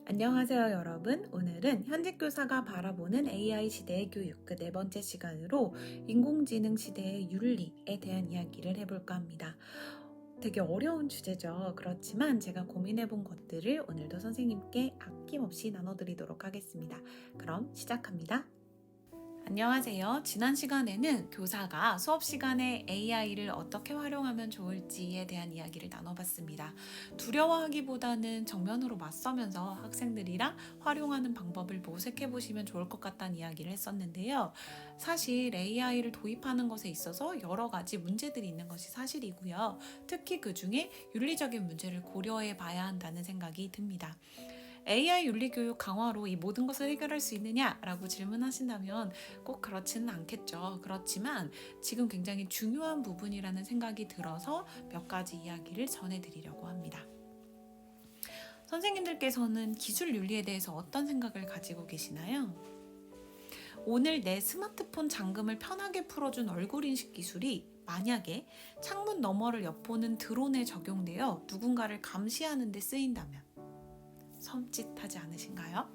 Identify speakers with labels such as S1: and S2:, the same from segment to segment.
S1: 안녕하세요, 여러분. 오늘은 현직 교사가 바라보는 AI 시대의 교육 그 네 번째 시간으로 인공지능 시대의 윤리에 대한 이야기를 해볼까 합니다. 되게 어려운 주제죠. 그렇지만 제가 고민해본 것들을 오늘도 선생님께 아낌없이 나눠드리도록 하겠습니다. 그럼 시작합니다. 안녕하세요. 지난 시간에는 교사가 수업 시간에 AI를 어떻게 활용하면 좋을지에 대한 이야기를 나눠봤습니다. 두려워하기보다는 정면으로 맞서면서 학생들이랑 활용하는 방법을 모색해 보시면 좋을 것 같다는 이야기를 했었는데요. 사실 AI를 도입하는 것에 있어서 여러 가지 문제들이 있는 것이 사실이고요. 특히 그 중에 윤리적인 문제를 고려해 봐야 한다는 생각이 듭니다. AI 윤리교육 강화로 이 모든 것을 해결할 수 있느냐라고 질문하신다면 꼭 그렇지는 않겠죠. 그렇지만 지금 굉장히 중요한 부분이라는 생각이 들어서 몇 가지 이야기를 전해드리려고 합니다. 선생님들께서는 기술 윤리에 대해서 어떤 생각을 가지고 계시나요? 오늘 내 스마트폰 잠금을 편하게 풀어준 얼굴 인식 기술이 만약에 창문 너머를 엿보는 드론에 적용되어 누군가를 감시하는 데 쓰인다면 섬찟하지 않으신가요?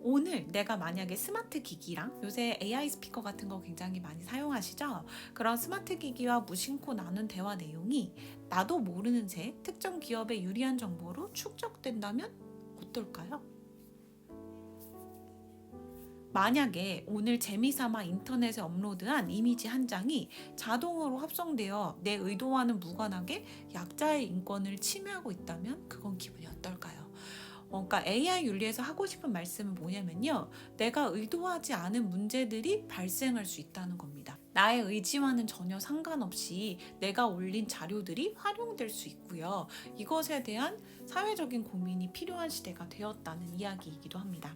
S1: 오늘 내가 만약에 스마트 기기랑 요새 AI 스피커 같은 거 굉장히 많이 사용하시죠? 그런 스마트 기기와 무심코 나눈 대화 내용이 나도 모르는 새 특정 기업의 유리한 정보로 축적된다면 어떨까요? 만약에 오늘 재미삼아 인터넷에 업로드한 이미지 한 장이 자동으로 합성되어 내 의도와는 무관하게 약자의 인권을 침해하고 있다면 그건 기분이 어떨까요? 그러니까 AI 윤리에서 하고 싶은 말씀은 뭐냐면요. 내가 의도하지 않은 문제들이 발생할 수 있다는 겁니다. 나의 의지와는 전혀 상관없이 내가 올린 자료들이 활용될 수 있고요. 이것에 대한 사회적인 고민이 필요한 시대가 되었다는 이야기이기도 합니다.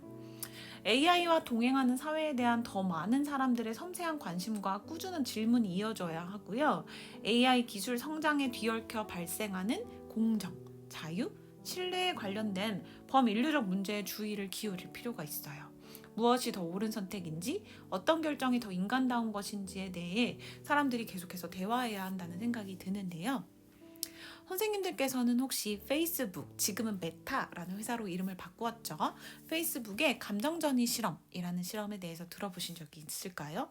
S1: AI와 동행하는 사회에 대한 더 많은 사람들의 섬세한 관심과 꾸준한 질문이 이어져야 하고요. AI 기술 성장에 뒤얽혀 발생하는 공정, 자유, 신뢰에 관련된 범인류적 문제에 주의를 기울일 필요가 있어요. 무엇이 더 옳은 선택인지, 어떤 결정이 더 인간다운 것인지에 대해 사람들이 계속해서 대화해야 한다는 생각이 드는데요. 선생님들께서는 혹시 페이스북, 지금은 메타라는 회사로 이름을 바꾸었죠. 페이스북의 감정전이 실험이라는 실험에 대해서 들어보신 적이 있을까요?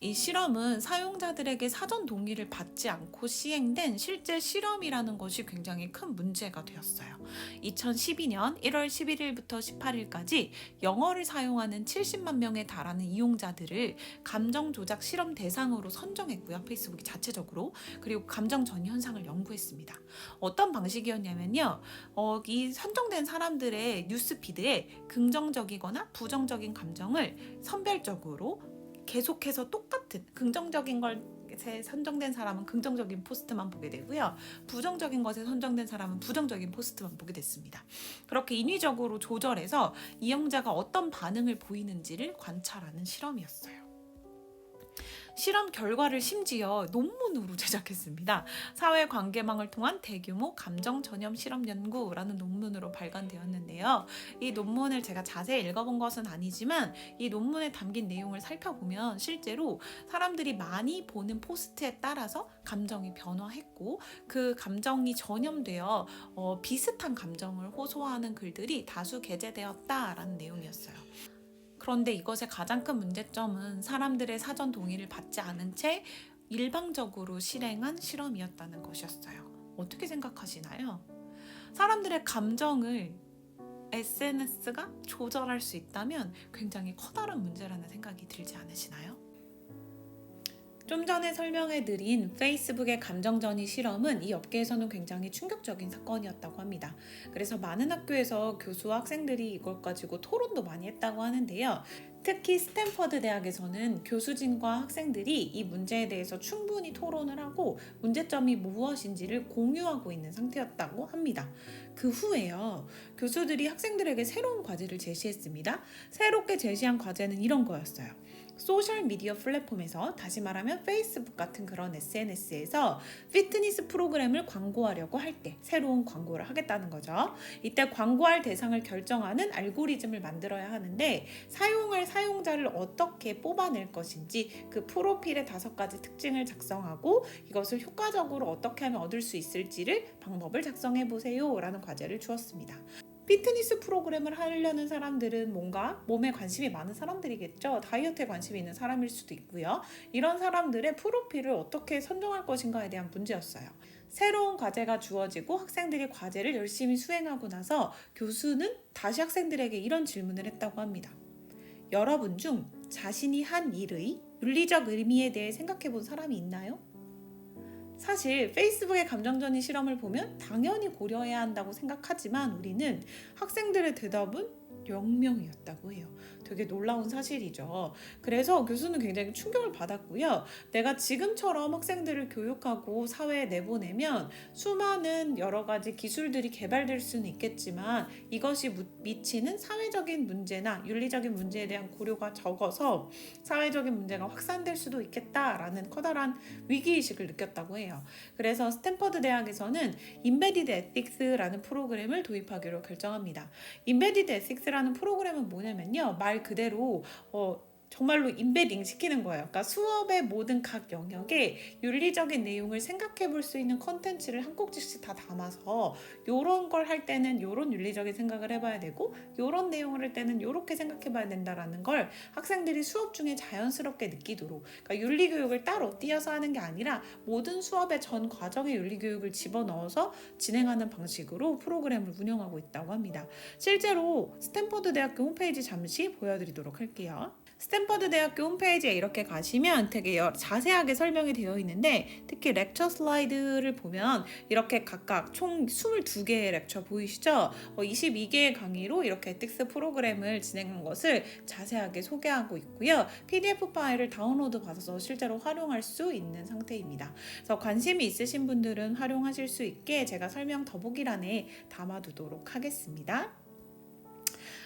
S1: 이 실험은 사용자들에게 사전 동의를 받지 않고 시행된 실제 실험이라는 것이 굉장히 큰 문제가 되었어요. 2012년 1월 11일부터 18일까지 영어를 사용하는 70만 명에 달하는 이용자들을 감정 조작 실험 대상으로 선정했고요. 페이스북이 자체적으로. 그리고 감정 전이 현상을 연구했습니다. 어떤 방식이었냐면요. 이 선정된 사람들의 뉴스피드에 긍정적이거나 부정적인 감정을 선별적으로 계속해서 똑같은 긍정적인 것에 선정된 사람은 긍정적인 포스트만 보게 되고요. 부정적인 것에 선정된 사람은 부정적인 포스트만 보게 됐습니다. 그렇게 인위적으로 조절해서 이용자가 어떤 반응을 보이는지를 관찰하는 실험이었어요. 실험 결과를 심지어 논문으로 제작했습니다. 사회관계망을 통한 대규모 감정 전염 실험 연구라는 논문으로 발간되었는데요. 이 논문을 제가 자세히 읽어본 것은 아니지만 이 논문에 담긴 내용을 살펴보면 실제로 사람들이 많이 보는 포스트에 따라서 감정이 변화했고 그 감정이 전염되어 비슷한 감정을 호소하는 글들이 다수 게재되었다라는 내용이었어요. 그런데 이것의 가장 큰 문제점은 사람들의 사전 동의를 받지 않은 채 일방적으로 실행한 실험이었다는 것이었어요. 어떻게 생각하시나요? 사람들의 감정을 SNS가 조절할 수 있다면 굉장히 커다란 문제라는 생각이 들지 않으시나요? 좀 전에 설명해드린 페이스북의 감정전이 실험은 이 업계에서는 굉장히 충격적인 사건이었다고 합니다. 그래서 많은 학교에서 교수와 학생들이 이걸 가지고 토론도 많이 했다고 하는데요. 특히 스탠퍼드 대학에서는 교수진과 학생들이 이 문제에 대해서 충분히 토론을 하고 문제점이 무엇인지를 공유하고 있는 상태였다고 합니다. 그 후에요. 교수들이 학생들에게 새로운 과제를 제시했습니다. 새롭게 제시한 과제는 이런 거였어요. 소셜미디어 플랫폼에서, 다시 말하면 페이스북 같은 그런 SNS에서 피트니스 프로그램을 광고하려고 할 때 새로운 광고를 하겠다는 거죠. 이때 광고할 대상을 결정하는 알고리즘을 만들어야 하는데 사용할 사용자를 어떻게 뽑아낼 것인지 그 프로필의 5가지 특징을 작성하고 이것을 효과적으로 어떻게 하면 얻을 수 있을지를 방법을 작성해 보세요 라는 과제를 주었습니다. 피트니스 프로그램을 하려는 사람들은 뭔가 몸에 관심이 많은 사람들이겠죠. 다이어트에 관심이 있는 사람일 수도 있고요. 이런 사람들의 프로필을 어떻게 선정할 것인가에 대한 문제였어요. 새로운 과제가 주어지고 학생들이 과제를 열심히 수행하고 나서 교수는 다시 학생들에게 이런 질문을 했다고 합니다. 여러분 중 자신이 한 일의 윤리적 의미에 대해 생각해 본 사람이 있나요? 사실 페이스북의 감정전이 실험을 보면 당연히 고려해야 한다고 생각하지만 우리는 학생들의 대답은 0명이었다고 해요. 되게 놀라운 사실이죠. 그래서 교수는 굉장히 충격을 받았고요. 내가 지금처럼 학생들을 교육하고 사회에 내보내면 수많은 여러 가지 기술들이 개발될 수는 있겠지만 이것이 미치는 사회적인 문제나 윤리적인 문제에 대한 고려가 적어서 사회적인 문제가 확산될 수도 있겠다라는 커다란 위기의식을 느꼈다고 해요. 그래서 스탠퍼드 대학에서는 인베디드 에틱스라는 프로그램을 도입하기로 결정합니다. 인베디드 에틱스라는 프로그램은 뭐냐면요. 말 그대로 정말로 인베딩 시키는 거예요. 그러니까 수업의 모든 각 영역에 윤리적인 내용을 생각해 볼 수 있는 컨텐츠를 한 꼭지씩 다 담아서 요런 걸 할 때는 요런 윤리적인 생각을 해봐야 되고 요런 내용을 할 때는 요렇게 생각해 봐야 된다라는 걸 학생들이 수업 중에 자연스럽게 느끼도록, 그러니까 윤리교육을 따로 띄어서 하는 게 아니라 모든 수업의 전 과정에 윤리교육을 집어넣어서 진행하는 방식으로 프로그램을 운영하고 있다고 합니다. 실제로 스탠퍼드 대학교 홈페이지 잠시 보여드리도록 할게요. 스탠퍼드 대학교 홈페이지에 이렇게 가시면 되게 자세하게 설명이 되어 있는데 특히 렉처 슬라이드를 보면 이렇게 각각 총 22개의 렉처 보이시죠? 22개의 강의로 이렇게 에틱스 프로그램을 진행한 것을 자세하게 소개하고 있고요. PDF 파일을 다운로드 받아서 실제로 활용할 수 있는 상태입니다. 그래서 관심이 있으신 분들은 활용하실 수 있게 제가 설명 더보기란에 담아두도록 하겠습니다.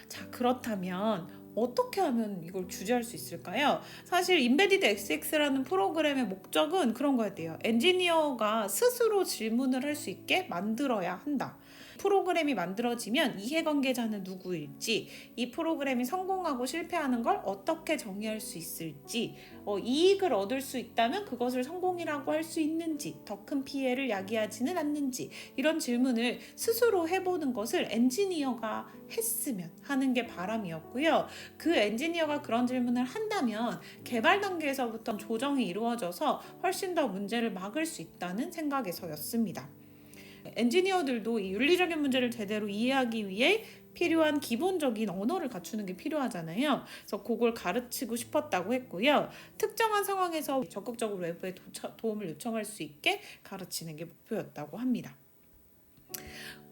S1: 자, 그렇다면 어떻게 하면 이걸 규제할 수 있을까요? 사실 인베디드 XX라는 프로그램의 목적은 그런 거였대요. 엔지니어가 스스로 질문을 할 수 있게 만들어야 한다. 프로그램이 만들어지면 이해관계자는 누구일지, 이 프로그램이 성공하고 실패하는 걸 어떻게 정의할 수 있을지, 이익을 얻을 수 있다면 그것을 성공이라고 할 수 있는지, 더 큰 피해를 야기하지는 않는지, 이런 질문을 스스로 해보는 것을 엔지니어가 했으면 하는 게 바람이었고요. 그 엔지니어가 그런 질문을 한다면 개발 단계에서부터 조정이 이루어져서 훨씬 더 문제를 막을 수 있다는 생각에서였습니다. 엔지니어들도 이 윤리적인 문제를 제대로 이해하기 위해 필요한 기본적인 언어를 갖추는 게 필요하잖아요. 그래서 그걸 가르치고 싶었다고 했고요. 특정한 상황에서 적극적으로 외부의 도움을 요청할 수 있게 가르치는 게 목표였다고 합니다.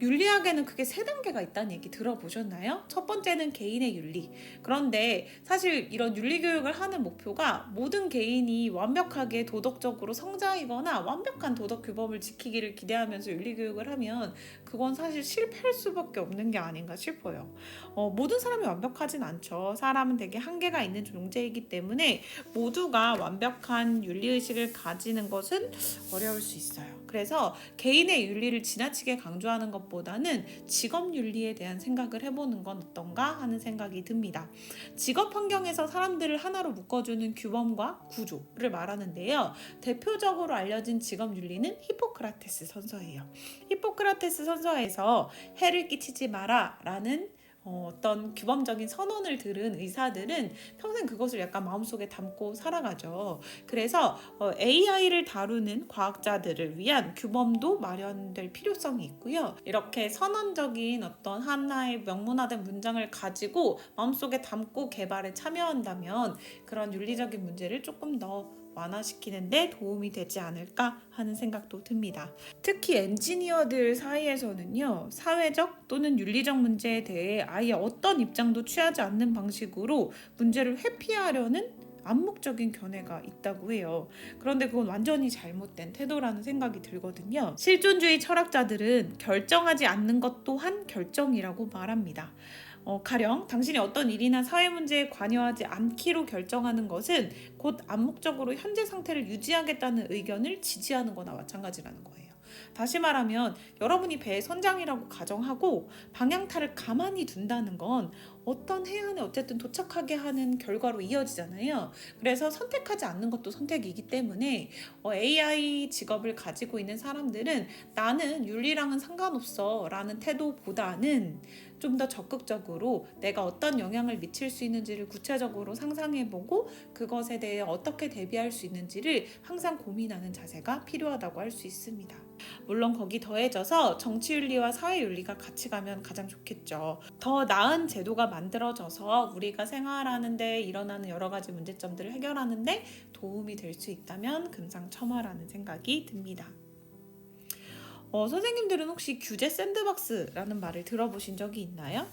S1: 윤리학에는 크게 3단계가 있다는 얘기 들어보셨나요? 첫 번째는 개인의 윤리. 그런데 사실 이런 윤리교육을 하는 목표가 모든 개인이 완벽하게 도덕적으로 성장이거나 완벽한 도덕 규범을 지키기를 기대하면서 윤리교육을 하면 그건 사실 실패할 수밖에 없는 게 아닌가 싶어요. 모든 사람이 완벽하진 않죠. 사람은 되게 한계가 있는 존재이기 때문에 모두가 완벽한 윤리의식을 가지는 것은 어려울 수 있어요. 그래서 개인의 윤리를 지나치게 강조하는 것보다는 직업 윤리에 대한 생각을 해보는 건 어떤가 하는 생각이 듭니다. 직업 환경에서 사람들을 하나로 묶어주는 규범과 구조를 말하는데요. 대표적으로 알려진 직업 윤리는 히포크라테스 선서예요. 히포크라테스 선서에서 해를 끼치지 마라 라는 어떤 규범적인 선언을 들은 의사들은 평생 그것을 약간 마음속에 담고 살아가죠. 그래서 AI를 다루는 과학자들을 위한 규범도 마련될 필요성이 있고요. 이렇게 선언적인 어떤 하나의 명문화된 문장을 가지고 마음속에 담고 개발에 참여한다면 그런 윤리적인 문제를 조금 더 완화시키는데 도움이 되지 않을까 하는 생각도 듭니다. 특히 엔지니어들 사이에서는요, 사회적 또는 윤리적 문제에 대해 아예 어떤 입장도 취하지 않는 방식으로 문제를 회피하려는 암묵적인 견해가 있다고 해요. 그런데 그건 완전히 잘못된 태도라는 생각이 들거든요. 실존주의 철학자들은 결정하지 않는 것 또한 결정이라고 말합니다. 가령 당신이 어떤 일이나 사회 문제에 관여하지 않기로 결정하는 것은 곧 암묵적으로 현재 상태를 유지하겠다는 의견을 지지하는 거나 마찬가지라는 거예요. 다시 말하면 여러분이 배의 선장이라고 가정하고 방향타를 가만히 둔다는 건 어떤 해안에 어쨌든 도착하게 하는 결과로 이어지잖아요. 그래서 선택하지 않는 것도 선택이기 때문에 AI 직업을 가지고 있는 사람들은 나는 윤리랑은 상관없어 라는 태도보다는 좀 더 적극적으로 내가 어떤 영향을 미칠 수 있는지를 구체적으로 상상해보고 그것에 대해 어떻게 대비할 수 있는지를 항상 고민하는 자세가 필요하다고 할 수 있습니다. 물론 거기 더해져서 정치윤리와 사회윤리가 같이 가면 가장 좋겠죠. 더 나은 제도가 만들어져서 우리가 생활하는데 일어나는 여러 가지 문제점들을 해결하는데 도움이 될 수 있다면 금상첨화라는 생각이 듭니다. 선생님들은 혹시 규제 샌드박스라는 말을 들어보신 적이 있나요?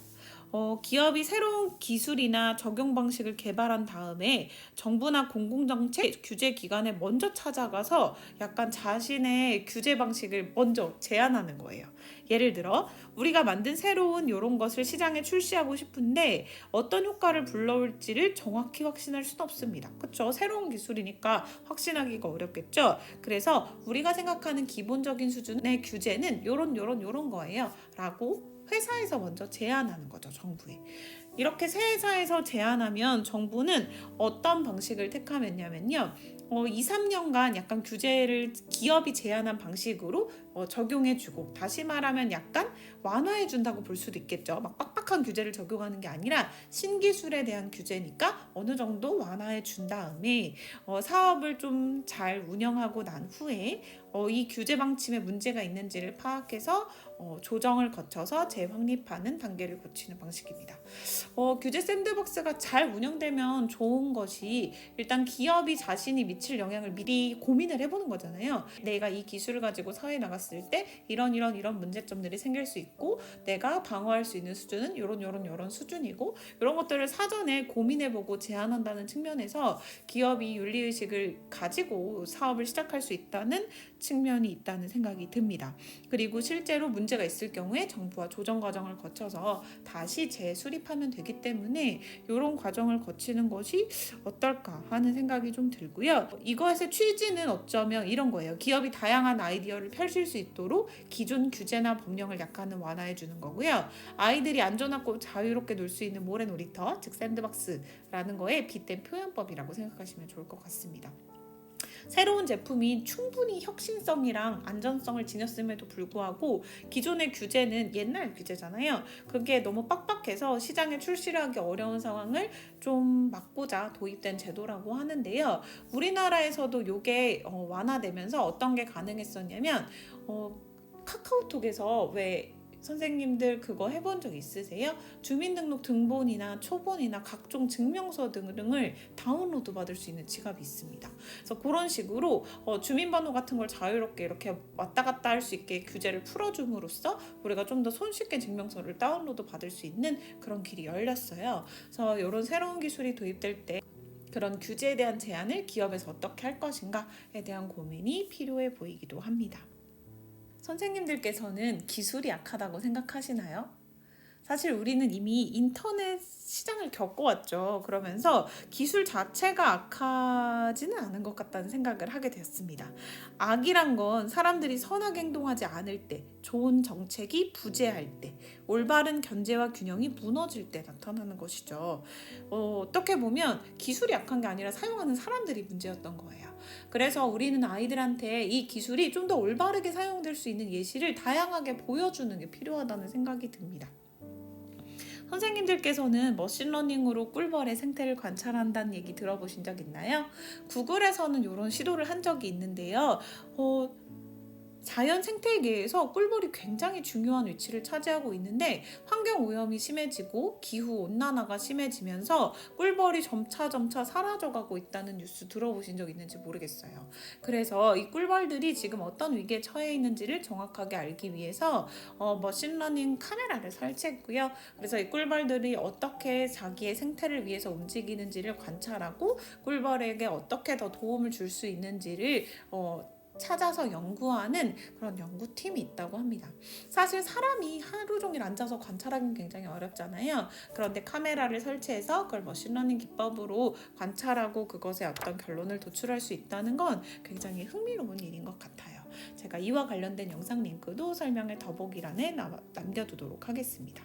S1: 기업이 새로운 기술이나 적용 방식을 개발한 다음에 정부나 공공정책 규제 기관에 먼저 찾아가서 약간 자신의 규제 방식을 먼저 제안하는 거예요. 예를 들어 우리가 만든 새로운 이런 것을 시장에 출시하고 싶은데 어떤 효과를 불러올지를 정확히 확신할 수는 없습니다. 그렇죠? 새로운 기술이니까 확신하기가 어렵겠죠. 그래서 우리가 생각하는 기본적인 수준의 규제는 요런 거예요 라고 회사에서 먼저 제안하는 거죠, 정부에. 이렇게 새 회사에서 제안하면 정부는 어떤 방식을 택하면요 2, 3년간 약간 규제를 기업이 제안한 방식으로 적용해주고, 다시 말하면 약간 완화해준다고 볼 수도 있겠죠. 막 빡빡한 규제를 적용하는 게 아니라 신기술에 대한 규제니까 어느 정도 완화해준 다음에 사업을 좀 잘 운영하고 난 후에 이 규제 방침에 문제가 있는지를 파악해서 조정을 거쳐서 재확립하는 단계를 거치는 방식입니다. 규제 샌드박스가 잘 운영되면 좋은 것이 일단 기업이 자신이 미칠 영향을 미리 고민을 해보는 거잖아요. 내가 이 기술을 가지고 사회에 나갔을 때 이런 문제점들이 생길 수 있고 내가 방어할 수 있는 수준은 이런 수준이고 이런 것들을 사전에 고민해보고 제안한다는 측면에서 기업이 윤리의식을 가지고 사업을 시작할 수 있다는 측면이 있다는 생각이 듭니다. 그리고 실제로 문제가 있을 경우에 정부와 조정 과정을 거쳐서 다시 재수립하면 되기 때문에 이런 과정을 거치는 것이 어떨까 하는 생각이 좀 들고요. 이것의 취지는 어쩌면 이런 거예요. 기업이 다양한 아이디어를 펼칠 수 있도록 기존 규제나 법령을 약간은 완화해 주는 거고요. 아이들이 안전하고 자유롭게 놀 수 있는 모래 놀이터, 즉 샌드박스라는 거에 빗댄 표현법이라고 생각하시면 좋을 것 같습니다. 새로운 제품이 충분히 혁신성이랑 안전성을 지녔음에도 불구하고 기존의 규제는 옛날 규제잖아요. 그게 너무 빡빡해서 시장에 출시를 하기 어려운 상황을 좀 막고자 도입된 제도라고 하는데요. 우리나라에서도 이게 완화되면서 어떤 게 가능했었냐면 카카오톡에서 왜 선생님들 그거 해본 적 있으세요? 주민등록 등본이나 초본이나 각종 증명서 등을 다운로드 받을 수 있는 지갑이 있습니다. 그래서 그런 식으로 주민번호 같은 걸 자유롭게 이렇게 왔다 갔다 할 수 있게 규제를 풀어줌으로써 우리가 좀 더 손쉽게 증명서를 다운로드 받을 수 있는 그런 길이 열렸어요. 그래서 이런 새로운 기술이 도입될 때 그런 규제에 대한 제안을 기업에서 어떻게 할 것인가에 대한 고민이 필요해 보이기도 합니다. 선생님들께서는 기술이 약하다고 생각하시나요? 사실 우리는 이미 인터넷 시장을 겪어왔죠. 그러면서 기술 자체가 악하지는 않은 것 같다는 생각을 하게 되었습니다. 악이란 건 사람들이 선하게 행동하지 않을 때, 좋은 정책이 부재할 때, 올바른 견제와 균형이 무너질 때 나타나는 것이죠. 어떻게 보면 기술이 약한 게 아니라 사용하는 사람들이 문제였던 거예요. 그래서 우리는 아이들한테 이 기술이 좀 더 올바르게 사용될 수 있는 예시를 다양하게 보여주는 게 필요하다는 생각이 듭니다. 선생님들께서는 머신러닝으로 꿀벌의 생태를 관찰한다는 얘기 들어보신 적 있나요? 구글에서는 이런 시도를 한 적이 있는데요. 자연 생태계에서 꿀벌이 굉장히 중요한 위치를 차지하고 있는데 환경 오염이 심해지고 기후 온난화가 심해지면서 꿀벌이 점차 사라져가고 있다는 뉴스 들어보신 적 있는지 모르겠어요. 그래서 이 꿀벌들이 지금 어떤 위기에 처해 있는지를 정확하게 알기 위해서 머신러닝 카메라를 설치했고요. 그래서 이 꿀벌들이 어떻게 자기의 생태를 위해서 움직이는지를 관찰하고 꿀벌에게 어떻게 더 도움을 줄 수 있는지를 찾아서 연구하는 그런 연구팀이 있다고 합니다. 사실 사람이 하루 종일 앉아서 관찰하기는 굉장히 어렵잖아요. 그런데 카메라를 설치해서 그걸 머신러닝 기법으로 관찰하고 그것에 어떤 결론을 도출할 수 있다는 건 굉장히 흥미로운 일인 것 같아요. 제가 이와 관련된 영상 링크도 설명의 더보기란에 남겨두도록 하겠습니다.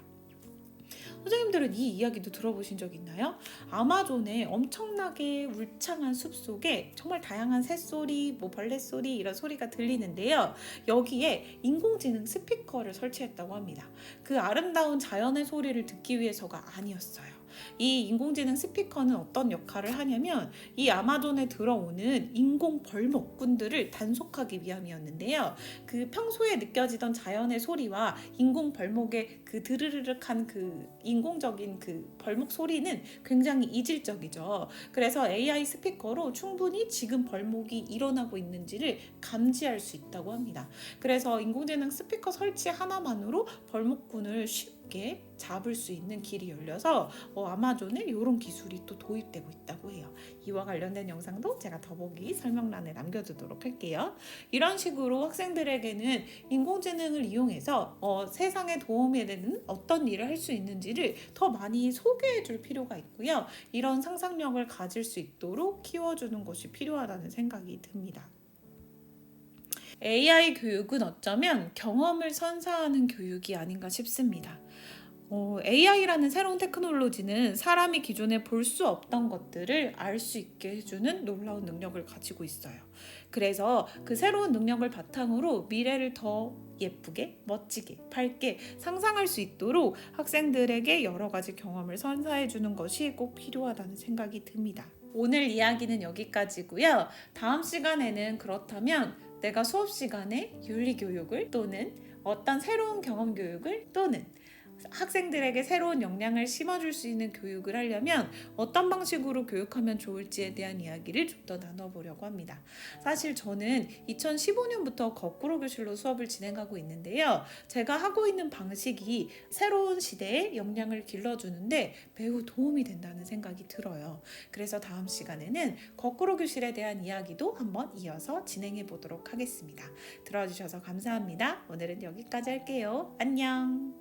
S1: 선생님들은 이 이야기도 들어보신 적 있나요? 아마존의 엄청나게 울창한 숲속에 정말 다양한 새소리, 벌레소리 이런 소리가 들리는데요. 여기에 인공지능 스피커를 설치했다고 합니다. 그 아름다운 자연의 소리를 듣기 위해서가 아니었어요. 이 인공지능 스피커는 어떤 역할을 하냐면 이 아마존에 들어오는 인공 벌목꾼들을 단속하기 위함이었는데요. 그 평소에 느껴지던 자연의 소리와 인공 벌목의 그 드르르륵한 그 인공적인 그 벌목 소리는 굉장히 이질적이죠. 그래서 AI 스피커로 충분히 지금 벌목이 일어나고 있는지를 감지할 수 있다고 합니다. 그래서 인공지능 스피커 설치 하나만으로 벌목꾼을 쉽게 잡을 수 있는 길이 열려서 아마존에 이런 기술이 또 도입되고 있다고 해요. 이와 관련된 영상도 제가 더보기 설명란에 남겨두도록 할게요. 이런 식으로 학생들에게는 인공지능을 이용해서 세상에 도움이 되는 어떤 일을 할 수 있는지를 더 많이 소개해 줄 필요가 있고요. 이런 상상력을 가질 수 있도록 키워주는 것이 필요하다는 생각이 듭니다. AI 교육은 어쩌면 경험을 선사하는 교육이 아닌가 싶습니다. AI라는 새로운 테크놀로지는 사람이 기존에 볼 수 없던 것들을 알 수 있게 해주는 놀라운 능력을 가지고 있어요. 그래서 그 새로운 능력을 바탕으로 미래를 더 예쁘게, 멋지게, 밝게 상상할 수 있도록 학생들에게 여러 가지 경험을 선사해주는 것이 꼭 필요하다는 생각이 듭니다. 오늘 이야기는 여기까지고요. 다음 시간에는 그렇다면 내가 수업 시간에 윤리교육을 또는 어떤 새로운 경험 교육을 또는 학생들에게 새로운 역량을 심어줄 수 있는 교육을 하려면 어떤 방식으로 교육하면 좋을지에 대한 이야기를 좀 더 나눠보려고 합니다. 사실 저는 2015년부터 거꾸로 교실로 수업을 진행하고 있는데요. 제가 하고 있는 방식이 새로운 시대에 역량을 길러주는데 매우 도움이 된다는 생각이 들어요. 그래서 다음 시간에는 거꾸로 교실에 대한 이야기도 한번 이어서 진행해 보도록 하겠습니다. 들어주셔서 감사합니다. 오늘은 여기까지 할게요. 안녕.